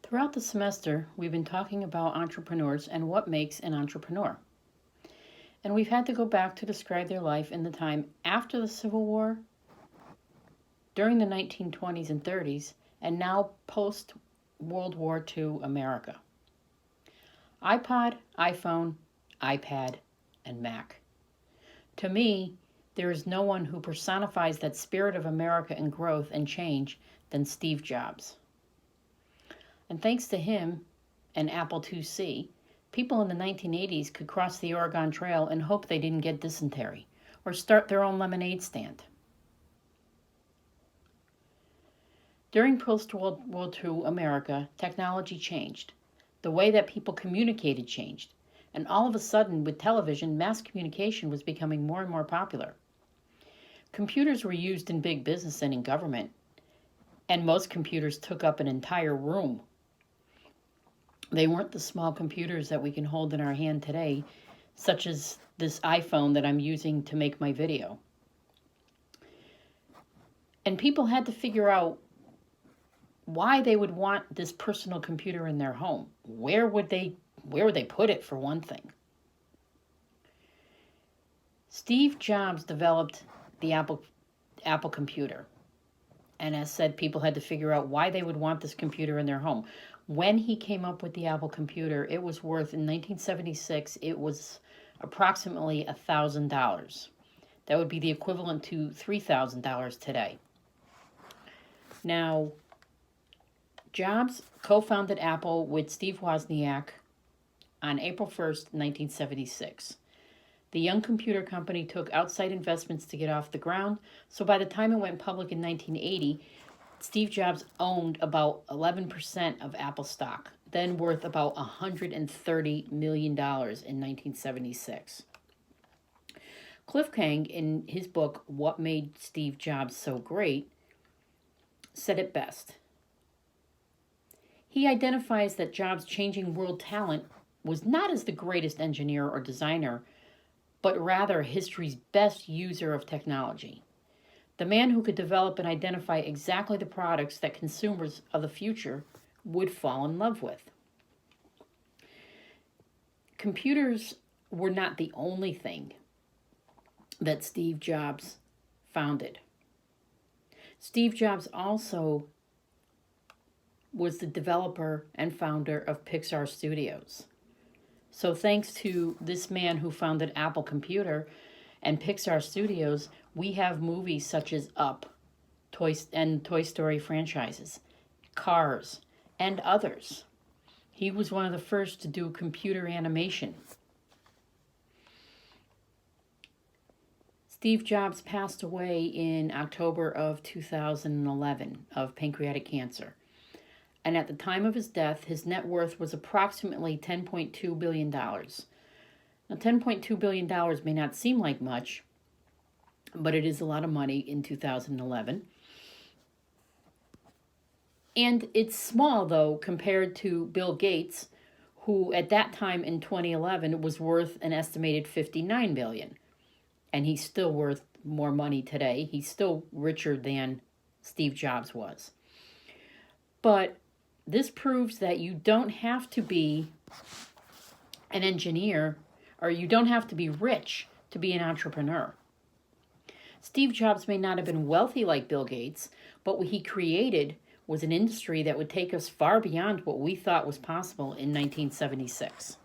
Throughout the semester, we've been talking about entrepreneurs and what makes an entrepreneur. And we've had to go back to describe their life in the time after the Civil War, during the 1920s and 30s, and now post World War II America. iPod, iPhone, iPad, and Mac. To me, there is no one who personifies that spirit of America and growth and change than Steve Jobs. And thanks to him and Apple IIc, people in the 1980s could cross the Oregon Trail and hope they didn't get dysentery or start their own lemonade stand. During post-World War II America, technology changed. The way that people communicated changed. And all of a sudden, with television, mass communication was becoming more and more popular. Computers were used in big business and in government, and most computers took up an entire room. They weren't the small computers that we can hold in our hand today, such as this iPhone that I'm using to make my video. And people had to figure out why they would want this personal computer in their home. Where would they put it, for one thing? Steve Jobs developed the Apple computer. And as said, people had to figure out why they would want this computer in their home. When he came up with the Apple computer, it was worth, in 1976, it was approximately $1,000. That would be the equivalent to $3,000 today. Now, Jobs co-founded Apple with Steve Wozniak on April 1st, 1976. The young computer company took outside investments to get off the ground, so by the time it went public in 1980, Steve Jobs owned about 11% of Apple stock, then worth about $130 million in 1976. Cliff Kang, in his book, What Made Steve Jobs So Great, said it best. He identifies that Jobs' changing world talent was not as the greatest engineer or designer, but rather history's best user of technology. The man who could develop and identify exactly the products that consumers of the future would fall in love with. Computers were not the only thing that Steve Jobs founded. Steve Jobs also was the developer and founder of Pixar Studios. So thanks to this man who founded Apple Computer and Pixar Studios, we have movies such as Up, Toy Story franchises, Cars, and others. He was one of the first to do computer animation. Steve Jobs passed away in October of 2011 of pancreatic cancer. And at the time of his death, his net worth was approximately $10.2 billion. Now, $10.2 billion may not seem like much, but it is a lot of money in 2011. And it's small, though, compared to Bill Gates, who at that time in 2011 was worth an estimated $59 billion. And he's still worth more money today. He's still richer than Steve Jobs was. But this proves that you don't have to be an engineer, or you don't have to be rich to be an entrepreneur. Steve Jobs may not have been wealthy like Bill Gates, but what he created was an industry that would take us far beyond what we thought was possible in 1976.